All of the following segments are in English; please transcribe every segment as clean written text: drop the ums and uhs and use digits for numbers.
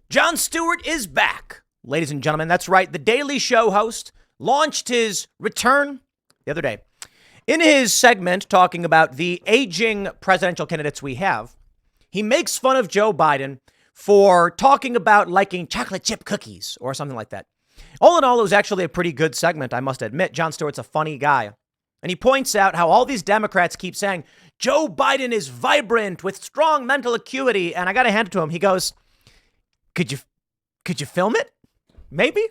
Jon Stewart is back, ladies and gentlemen. That's right. The Daily Show host launched his return the other day. In his segment talking about the aging presidential candidates we have, he makes fun of Joe Biden for talking about liking chocolate chip cookies or something like that. All in all, it was actually a pretty good segment, I must admit. Jon Stewart's a funny guy. And he points out how all these Democrats keep saying, Joe Biden is vibrant with strong mental acuity. And I got to hand it to him. He goes, Could you film it? Maybe.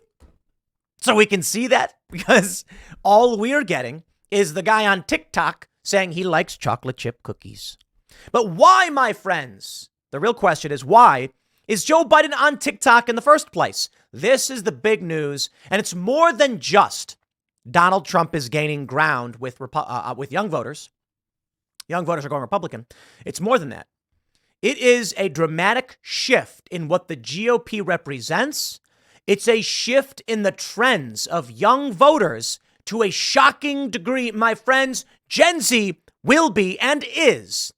So we can see that, because all we're getting is the guy on TikTok saying he likes chocolate chip cookies. But why, my friends? The real question is, why is Joe Biden on TikTok in the first place? This is the big news. And it's more than just Donald Trump is gaining ground with young voters. Young voters are going Republican. It's more than that. It is a dramatic shift in what the GOP represents. It's a shift in the trends of young voters to a shocking degree. My friends, Gen Z will be and is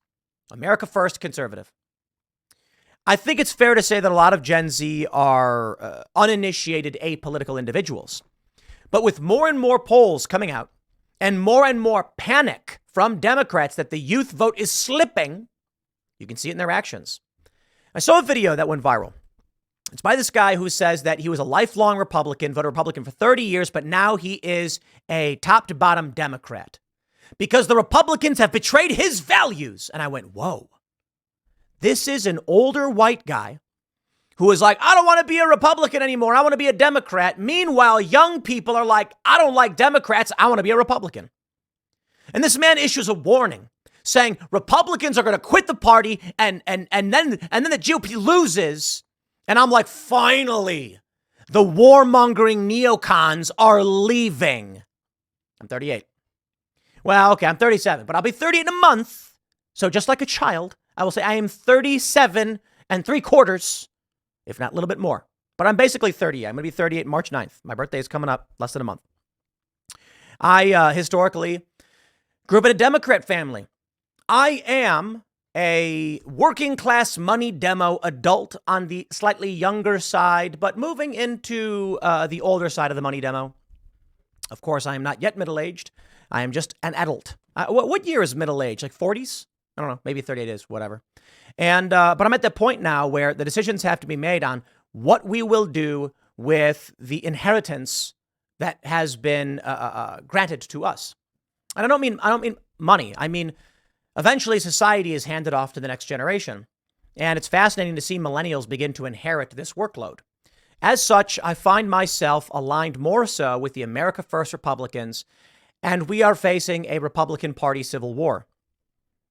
America First conservative. I think it's fair to say that a lot of Gen Z are uninitiated apolitical individuals. But with more and more polls coming out and more panic from Democrats that the youth vote is slipping, you can see it in their actions. I saw a video that went viral. It's by this guy who says that he was a lifelong Republican, voted Republican for 30 years, but now he is a top to bottom Democrat because the Republicans have betrayed his values. And I went, whoa, this is an older white guy who is like, I don't want to be a Republican anymore. I want to be a Democrat. Meanwhile, young people are like, I don't like Democrats. I want to be a Republican. And this man issues a warning saying Republicans are going to quit the party and then the GOP loses. And I'm like, finally, the warmongering neocons are leaving. I'm 38. Well, okay, I'm 37, but I'll be 30 in a month. So just like a child, I will say I am 37 3/4, if not a little bit more. But I'm basically 30. I'm going to be 38 March 9th. My birthday is coming up less than a month. I historically grew up in a Democrat family. I am a working class money demo adult on the slightly younger side, but moving into the older side of the money demo. Of course, I am not yet middle-aged. I am just an adult. What year is middle age? Like 40s? I don't know. Maybe 38 is, whatever. And but I'm at the point now where the decisions have to be made on what we will do with the inheritance that has been granted to us. And I don't mean money. I mean, eventually society is handed off to the next generation. And it's fascinating to see millennials begin to inherit this workload. As such, I find myself aligned more so with the America First Republicans, and we are facing a Republican Party civil war.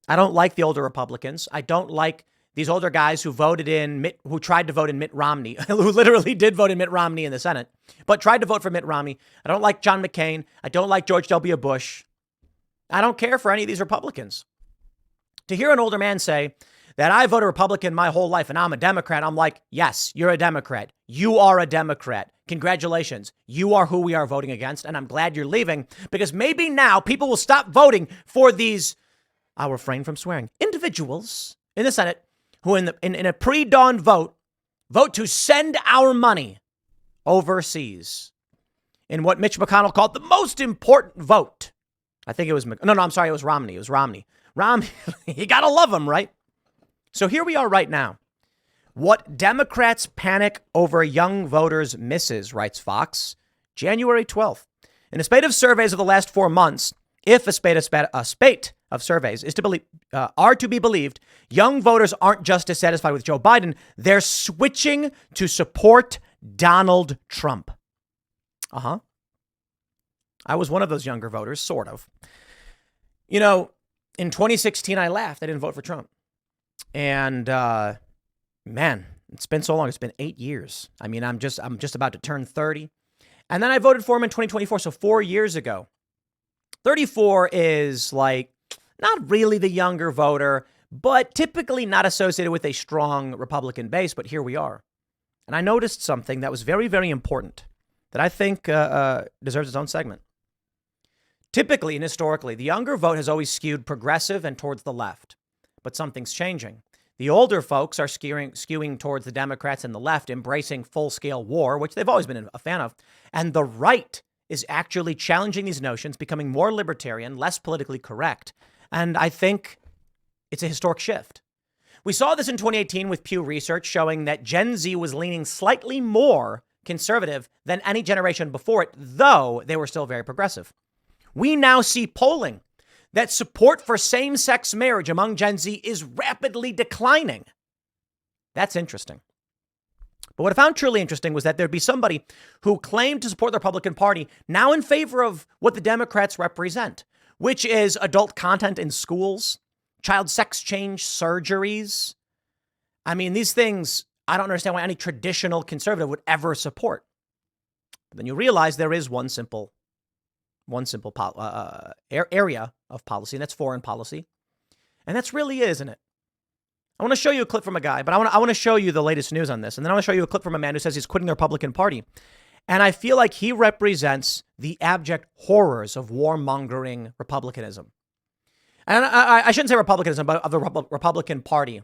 I don't like the older Republicans. I don't like these older guys who who tried to vote in Mitt Romney, who literally did vote in Mitt Romney in the Senate, but tried to vote for Mitt Romney. I don't like John McCain. I don't like George W. Bush. I don't care for any of these Republicans. To hear an older man say that I voted Republican my whole life and I'm a Democrat, I'm like, yes, you're a Democrat. You are a Democrat. Congratulations. You are who we are voting against. And I'm glad you're leaving, because maybe now people will stop voting for these, I'll refrain from swearing, individuals in the Senate who in a pre-dawn vote to send our money overseas in what Mitch McConnell called the most important vote. I think it was, I'm sorry, it was Romney. It was Romney. Romney, you got to love him, right? So here we are right now. What Democrats panic over young voters misses, writes Fox, January 12th. In a spate of surveys of the last 4 months, if a spate of surveys are to be believed, young voters aren't just dissatisfied with Joe Biden, they're switching to support Donald Trump. I was one of those younger voters, sort of. You know, in 2016, I laughed. I didn't vote for Trump. And man, it's been so long. It's been 8 years. I mean, I'm just about to turn 30. And then I voted for him in 2024. So 4 years ago. 34 is like not really the younger voter, but typically not associated with a strong Republican base. But here we are. And I noticed something that was very, very important that I think deserves its own segment. Typically and historically, the younger vote has always skewed progressive and towards the left. But something's changing. The older folks are skewing towards the Democrats and the left, embracing full-scale war, which they've always been a fan of. And the right is actually challenging these notions, becoming more libertarian, less politically correct. And I think it's a historic shift. We saw this in 2018 with Pew Research showing that Gen Z was leaning slightly more conservative than any generation before it, though they were still very progressive. We now see polling that support for same-sex marriage among Gen Z is rapidly declining. That's interesting. But what I found truly interesting was that there'd be somebody who claimed to support the Republican Party now in favor of what the Democrats represent, which is adult content in schools, child sex change surgeries. I mean, these things, I don't understand why any traditional conservative would ever support. But then you realize there is one simple area of policy, and that's foreign policy. And that's really is, isn't it? I want to show you a clip from a guy, but I want to show you the latest news on this. And then I want to show you a clip from a man who says he's quitting the Republican Party. And I feel like he represents the abject horrors of warmongering republicanism. And I shouldn't say republicanism, but of the Republican Party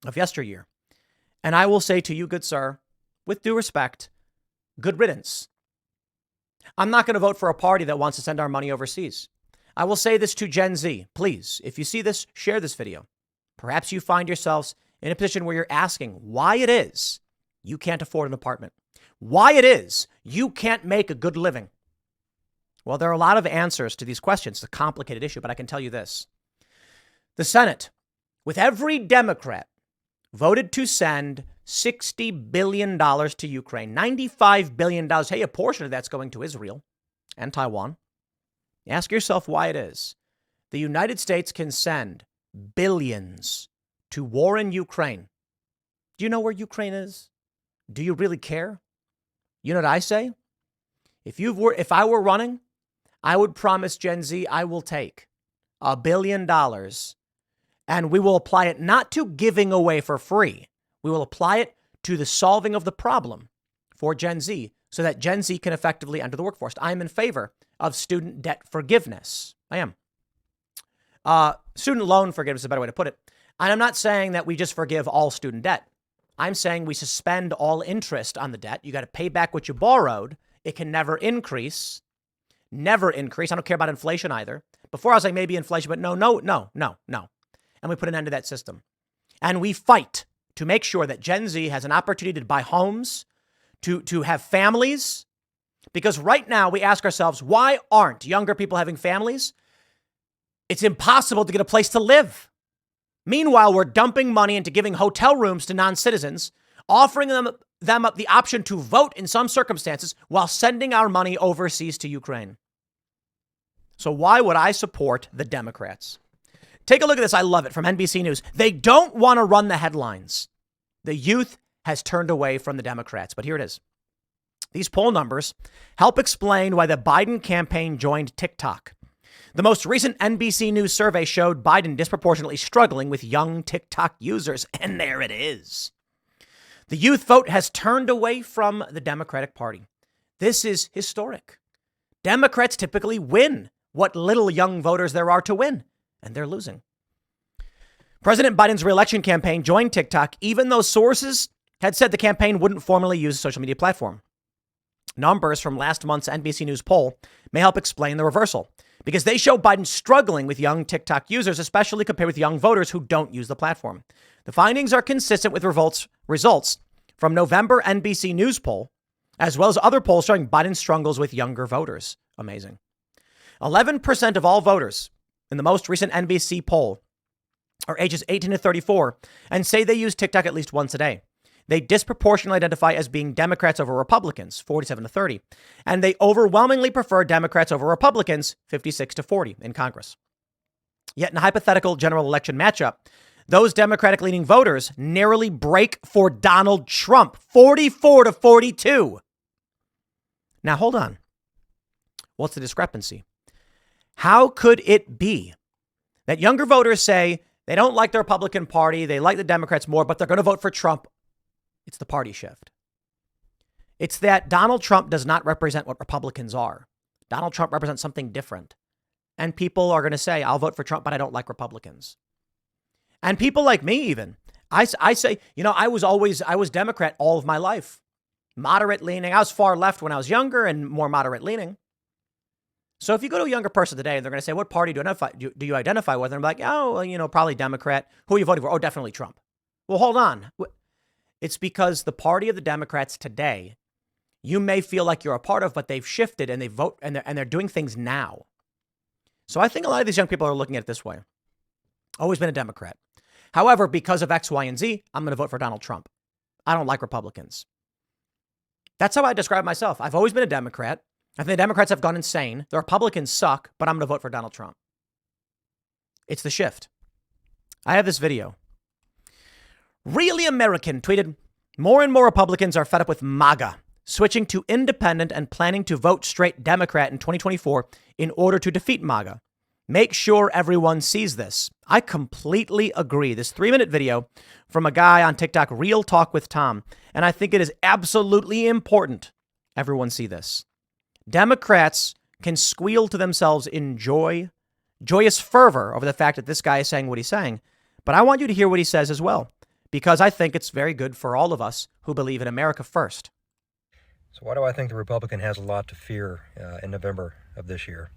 of yesteryear. And I will say to you, good sir, with due respect, good riddance. I'm not going to vote for a party that wants to send our money overseas. I will say this to Gen Z. Please, if you see this, share this video. Perhaps you find yourselves in a position where you're asking why it is you can't afford an apartment, why it is you can't make a good living. Well, there are a lot of answers to these questions. It's a complicated issue, but I can tell you this. The Senate, with every Democrat, voted to send $60 billion to Ukraine, $95 billion. Hey, a portion of that's going to Israel and Taiwan. Ask yourself why it is the United States can send billions to war in Ukraine. Do you know where Ukraine is? Do you really care? You know what I say? If I were running, I would promise Gen Z I will take $1 billion and we will apply it not to giving away for free. We will apply it to the solving of the problem for Gen Z so that Gen Z can effectively enter the workforce. I am in favor of student debt forgiveness. I am. Student loan forgiveness is a better way to put it. And I'm not saying that we just forgive all student debt. I'm saying we suspend all interest on the debt. You got to pay back what you borrowed. It can never increase. Never increase. I don't care about inflation either. Before I was like, maybe inflation, but no. And we put an end to that system. And we fight to make sure that Gen Z has an opportunity to buy homes, to have families. Because right now we ask ourselves, why aren't younger people having families? It's impossible to get a place to live. Meanwhile, we're dumping money into giving hotel rooms to non-citizens, offering them up the option to vote in some circumstances while sending our money overseas to Ukraine. So why would I support the Democrats? Take a look at this. I love it from NBC News. They don't want to run the headlines. The youth has turned away from the Democrats, but here it is. These poll numbers help explain why the Biden campaign joined TikTok. The most recent NBC News survey showed Biden disproportionately struggling with young TikTok users, and there it is. The youth vote has turned away from the Democratic Party. This is historic. Democrats typically win what little young voters there are to win, and they're losing. President Biden's reelection campaign joined TikTok, even though sources had said the campaign wouldn't formally use a social media platform. Numbers from last month's NBC News poll may help explain the reversal, because they show Biden struggling with young TikTok users, especially compared with young voters who don't use the platform. The findings are consistent with results from November NBC News poll, as well as other polls showing Biden struggles with younger voters. Amazing. 11% of all voters in the most recent NBC poll are ages 18 to 34 and say they use TikTok at least once a day. They disproportionately identify as being Democrats over Republicans, 47 to 30, and they overwhelmingly prefer Democrats over Republicans, 56 to 40 in Congress. Yet in a hypothetical general election matchup, those Democratic-leaning voters narrowly break for Donald Trump, 44 to 42. Now, hold on. What's the discrepancy? How could it be that younger voters say they don't like the Republican Party, they like the Democrats more, but they're going to vote for Trump? It's the party shift. It's that Donald Trump does not represent what Republicans are. Donald Trump represents something different. And people are going to say, I'll vote for Trump, but I don't like Republicans. And people like me, even, I say, I was Democrat all of my life, moderate leaning. I was far left when I was younger and more moderate leaning. So if you go to a younger person today and they're going to say, what party do you identify with? And I'm like, oh, well, probably Democrat. Who are you voting for? Oh, definitely Trump. Well, hold on. It's because the party of the Democrats today, you may feel like you're a part of, but they've shifted and they vote and they're doing things now. So I think a lot of these young people are looking at it this way. Always been a Democrat. However, because of X, Y, and Z, I'm going to vote for Donald Trump. I don't like Republicans. That's how I describe myself. I've always been a Democrat. I think the Democrats have gone insane. The Republicans suck, but I'm going to vote for Donald Trump. It's the shift. I have this video. Really American tweeted, more and more Republicans are fed up with MAGA, switching to independent and planning to vote straight Democrat in 2024 in order to defeat MAGA. Make sure everyone sees this. I completely agree. This 3-minute video from a guy on TikTok, Real Talk with Tom, and I think it is absolutely important everyone see this. Democrats can squeal to themselves in joyous fervor over the fact that this guy is saying what he's saying. But I want you to hear what he says as well, because I think it's very good for all of us who believe in America first. So why do I think the Republican has a lot to fear in November of this year?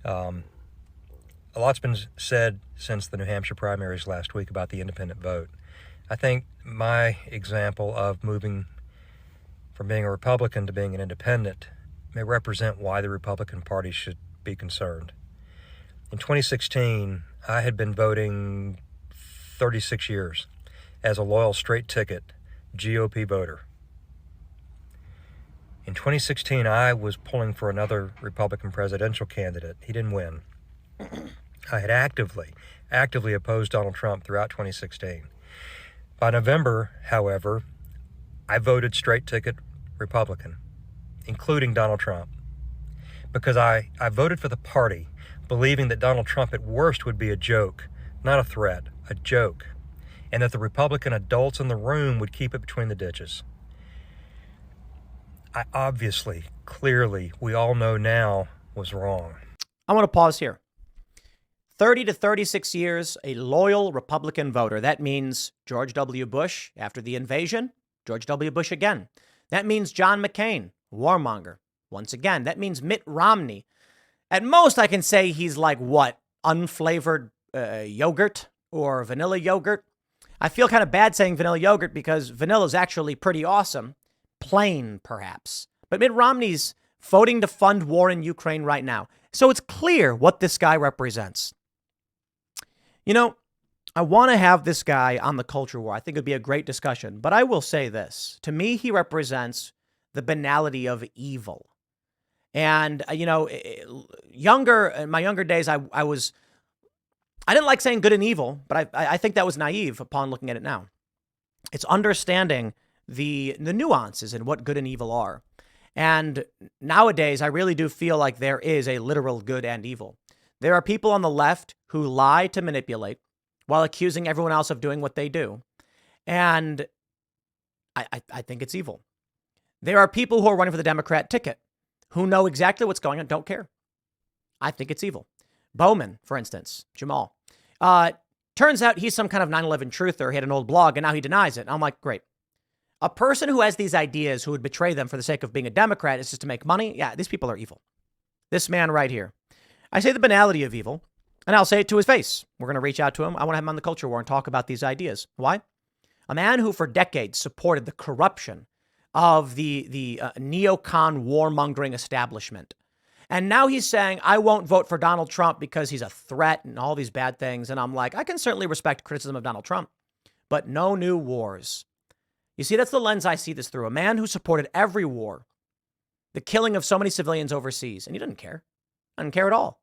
A lot's been said since the New Hampshire primaries last week about the independent vote. I think my example of moving from being a Republican to being an independent may represent why the Republican Party should be concerned. In 2016, I had been voting 36 years as a loyal straight ticket GOP voter. In 2016, I was pulling for another Republican presidential candidate. He didn't win. I had actively opposed Donald Trump throughout 2016. By November, however, I voted straight ticket Republican, including Donald Trump, because I voted for the party, believing that Donald Trump at worst would be a joke, not a threat, a joke, and that the Republican adults in the room would keep it between the ditches. I obviously, clearly, we all know now was wrong. I want to pause here. 30 to 36 years, a loyal Republican voter. That means George W. Bush after the invasion, George W. Bush again. That means John McCain, warmonger. Once again, that means Mitt Romney. At most, I can say he's like what? Unflavored yogurt or vanilla yogurt. I feel kind of bad saying vanilla yogurt because vanilla is actually pretty awesome. Plain, perhaps. But Mitt Romney's voting to fund war in Ukraine right now. So it's clear what this guy represents. I want to have this guy on the culture war. I think it would be a great discussion. But I will say this. To me, he represents the banality of evil. And, in my younger days, I didn't like saying good and evil, but I think that was naive upon looking at it now. It's understanding the nuances and what good and evil are. And nowadays, I really do feel like there is a literal good and evil. There are people on the left who lie to manipulate while accusing everyone else of doing what they do. And I think it's evil. There are people who are running for the Democrat ticket who know exactly what's going on, don't care. I think it's evil. Bowman, for instance, Jamal. Turns out he's some kind of 9/11 truther. He had an old blog and now he denies it. I'm like, great. A person who has these ideas who would betray them for the sake of being a Democrat is just to make money. Yeah, these people are evil. This man right here. I say the banality of evil, and I'll say it to his face. We're going to reach out to him. I want to have him on the culture war and talk about these ideas. Why? A man who for decades supported the corruption of the neocon warmongering establishment. And now he's saying, I won't vote for Donald Trump because he's a threat and all these bad things. And I'm like, I can certainly respect criticism of Donald Trump, but no new wars. You see, that's the lens I see this through. A man who supported every war, the killing of so many civilians overseas, and he didn't care. I didn't care at all.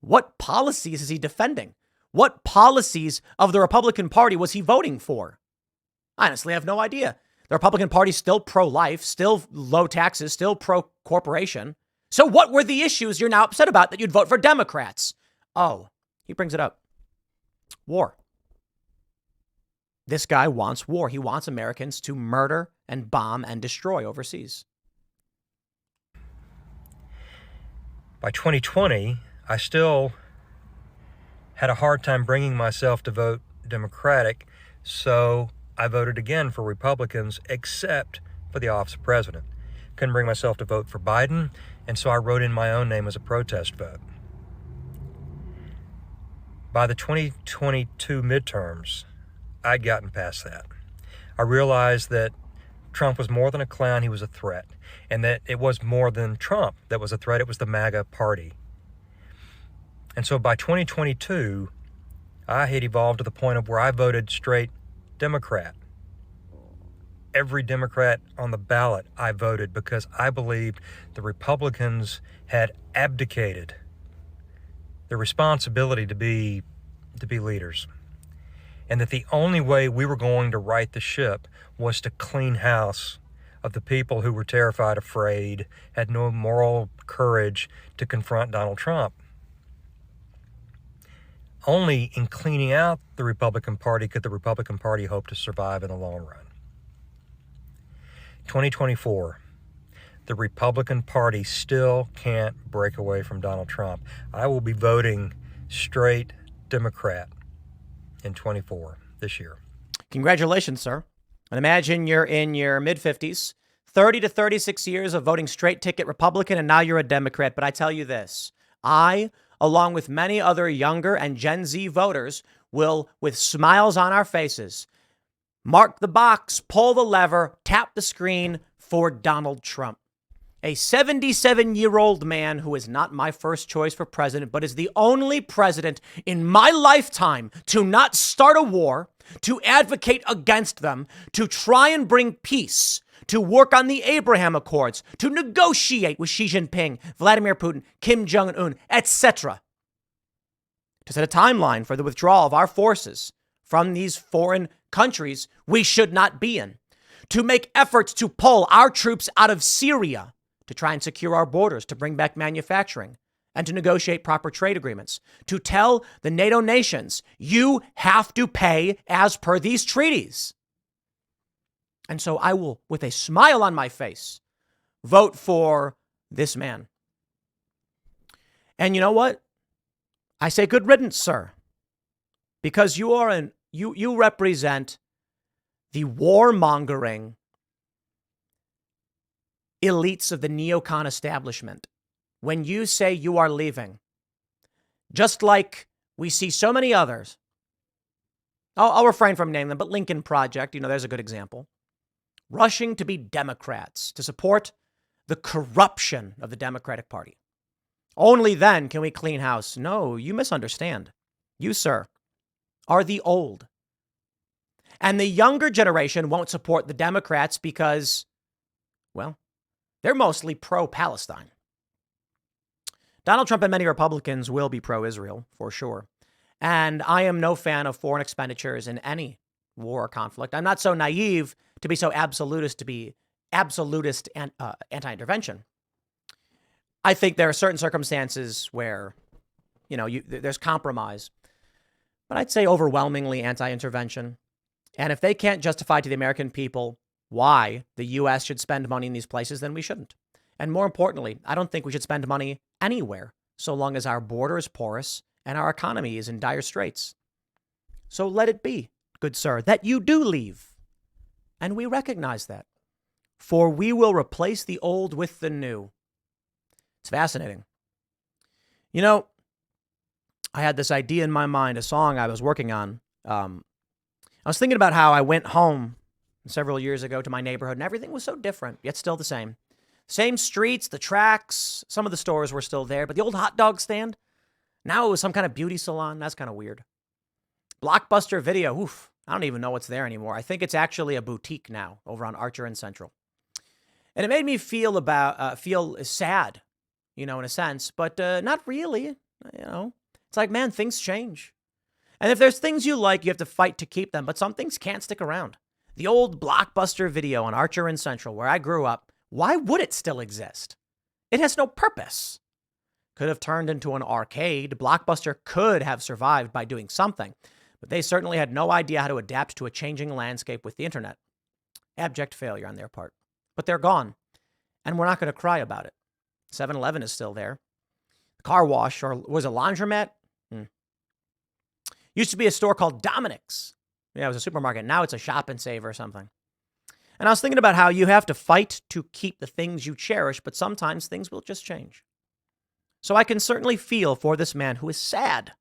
What policies is he defending? What policies of the Republican Party was he voting for? I honestly have no idea. The Republican Party is still pro-life, still low taxes, still pro-corporation. So what were the issues you're now upset about that you'd vote for Democrats? Oh, he brings it up. War. This guy wants war. He wants Americans to murder and bomb and destroy overseas. By 2020, I still had a hard time bringing myself to vote Democratic, so I voted again for Republicans, except for the office of president. Couldn't bring myself to vote for Biden, and so I wrote in my own name as a protest vote. By the 2022 midterms, I'd gotten past that. I realized that Trump was more than a clown, he was a threat. And that it was more than Trump that was a threat, it was the MAGA party. And so by 2022, I had evolved to the point of where I voted straight Democrat. Every Democrat on the ballot I voted because I believed the Republicans had abdicated their responsibility to be leaders. And that the only way we were going to right the ship was to clean house of the people who were terrified, afraid, had no moral courage to confront Donald Trump. Only in cleaning out the Republican Party could the Republican Party hope to survive in the long run. 2024, the Republican Party still can't break away from Donald Trump. I will be voting straight Democrat in 24 this year. Congratulations, sir. And imagine you're in your mid-50s, 30 to 36 years of voting straight ticket Republican, and now you're a Democrat. But I tell you this, I, along with many other younger and Gen Z voters, will, with smiles on our faces, mark the box, pull the lever, tap the screen for Donald Trump. A 77-year-old man who is not my first choice for president, but is the only president in my lifetime to not start a war, to advocate against them, to try and bring peace, to work on the Abraham Accords, to negotiate with Xi Jinping, Vladimir Putin, Kim Jong-un, etc. To set a timeline for the withdrawal of our forces from these foreign countries we should not be in. To make efforts to pull our troops out of Syria, to try and secure our borders, to bring back manufacturing, and to negotiate proper trade agreements. To tell the NATO nations, you have to pay as per these treaties. And so I will, with a smile on my face, vote for this man. And you know what? I say good riddance, sir, because you represent the warmongering elites of the neocon establishment. When you say you are leaving, just like we see so many others, I'll refrain from naming them, but Lincoln Project, there's a good example, rushing to be Democrats, to support the corruption of the Democratic Party. Only then can we clean house. No, you misunderstand. You, sir, are the old. And the younger generation won't support the Democrats because, well, they're mostly pro-Palestine. Donald Trump and many Republicans will be pro-Israel, for sure. And I am no fan of foreign expenditures in any war or conflict. I'm not so naive to be so absolutist and anti-intervention. I think there are certain circumstances where, there's compromise. But I'd say overwhelmingly anti-intervention. And if they can't justify to the American people why the U.S. should spend money in these places, then we shouldn't. And more importantly, I don't think we should spend money anywhere so long as our border is porous and our economy is in dire straits. So let it be, good sir, that you do leave. And we recognize that. For we will replace the old with the new. It's fascinating. I had this idea in my mind, a song I was working on. I was thinking about how I went home several years ago to my neighborhood and everything was so different, yet still the same. Same streets, the tracks, some of the stores were still there, but the old hot dog stand, now it was some kind of beauty salon. That's kind of weird. Blockbuster Video, I don't even know what's there anymore. I think it's actually a boutique now over on Archer and Central. And it made me feel sad, in a sense, but not really, It's like, man, things change. And if there's things you like, you have to fight to keep them, but some things can't stick around. The old Blockbuster Video on Archer and Central, where I grew up, why would it still exist? It has no purpose. Could have turned into an arcade. Blockbuster could have survived by doing something, but they certainly had no idea how to adapt to a changing landscape with the internet. Abject failure on their part. But they're gone, and we're not going to cry about it. 7-Eleven is still there. Car wash, or was it laundromat? Used to be a store called Dominic's. Yeah, it was a supermarket. Now it's a Shop and Save or something. And I was thinking about how you have to fight to keep the things you cherish, but sometimes things will just change. So I can certainly feel for this man who is sad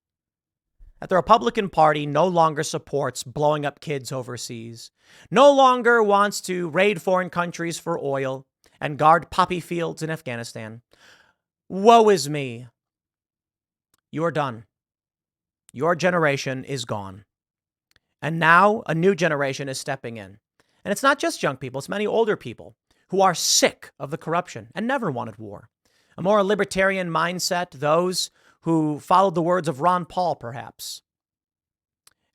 that the Republican Party no longer supports blowing up kids overseas, no longer wants to raid foreign countries for oil and guard poppy fields in Afghanistan. Woe is me. You are done. Your generation is gone. And now a new generation is stepping in. And it's not just young people, it's many older people who are sick of the corruption and never wanted war. A more libertarian mindset, those who followed the words of Ron Paul, perhaps.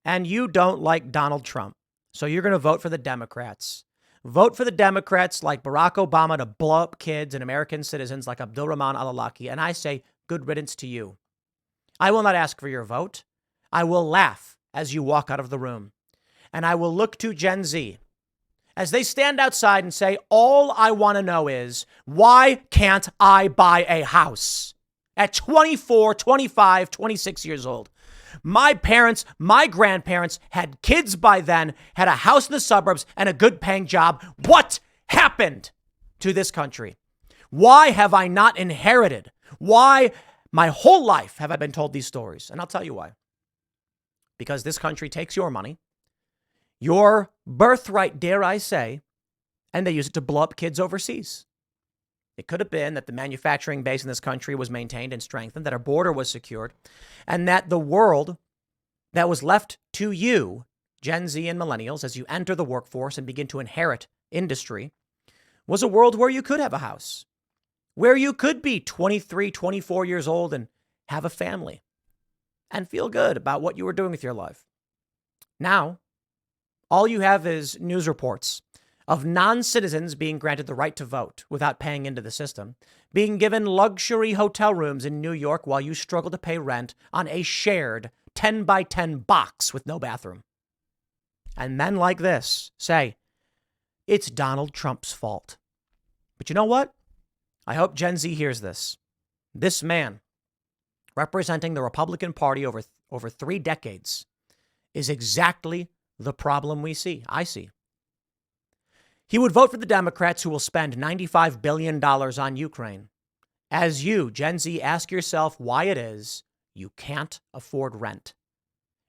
And you don't like Donald Trump, so you're going to vote for the Democrats. Vote for the Democrats like Barack Obama to blow up kids and American citizens like Abdulrahman al-Awlaki. And I say, good riddance to you. I will not ask for your vote. I will laugh as you walk out of the room. And I will look to Gen Z as they stand outside and say, all I want to know is, why can't I buy a house at 24, 25, 26 years old? My parents, my grandparents had kids by then, had a house in the suburbs and a good paying job. What happened to this country? Why have I not inherited? Why my whole life have I been told these stories? And I'll tell you why. Because this country takes your money, your birthright, dare I say, and they use it to blow up kids overseas. It could have been that the manufacturing base in this country was maintained and strengthened, that our border was secured, and that the world that was left to you, Gen Z and millennials, as you enter the workforce and begin to inherit industry, was a world where you could have a house, where you could be 23, 24 years old and have a family and feel good about what you were doing with your life. Now, all you have is news reports of non-citizens being granted the right to vote without paying into the system, being given luxury hotel rooms in New York while you struggle to pay rent on a shared 10 by 10 box with no bathroom. And men like this say, it's Donald Trump's fault. But you know what? I hope Gen Z hears this. This man, representing the Republican Party over 3 decades, is exactly the problem I see. He would vote for the Democrats who will spend $95 billion on Ukraine. As you, Gen Z, ask yourself why it is you can't afford rent.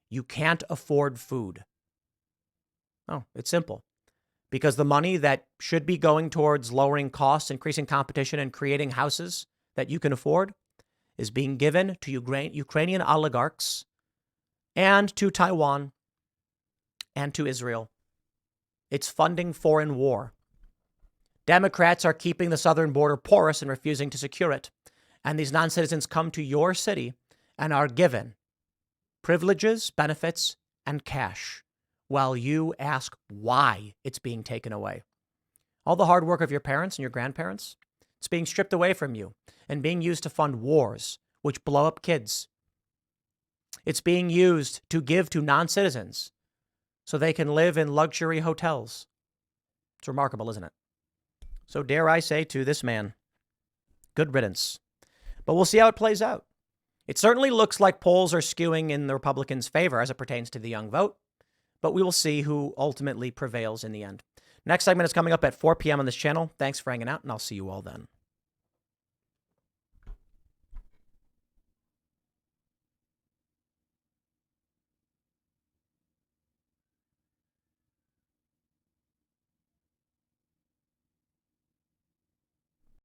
You can't afford food. Oh, it's simple. Because the money that should be going towards lowering costs, increasing competition, and creating houses that you can afford is being given to Ukrainian oligarchs and to Taiwan and to Israel. It's funding foreign war. Democrats are keeping the southern border porous and refusing to secure it. And these non-citizens come to your city and are given privileges, benefits, and cash while you ask why it's being taken away. All the hard work of your parents and your grandparents, it's being stripped away from you and being used to fund wars, which blow up kids. It's being used to give to non-citizens so they can live in luxury hotels. It's remarkable, isn't it? So dare I say to this man, good riddance. But we'll see how it plays out. It certainly looks like polls are skewing in the Republicans' favor as it pertains to the young vote, but we will see who ultimately prevails in the end. Next segment is coming up at 4 p.m. on this channel. Thanks for hanging out, and I'll see you all then.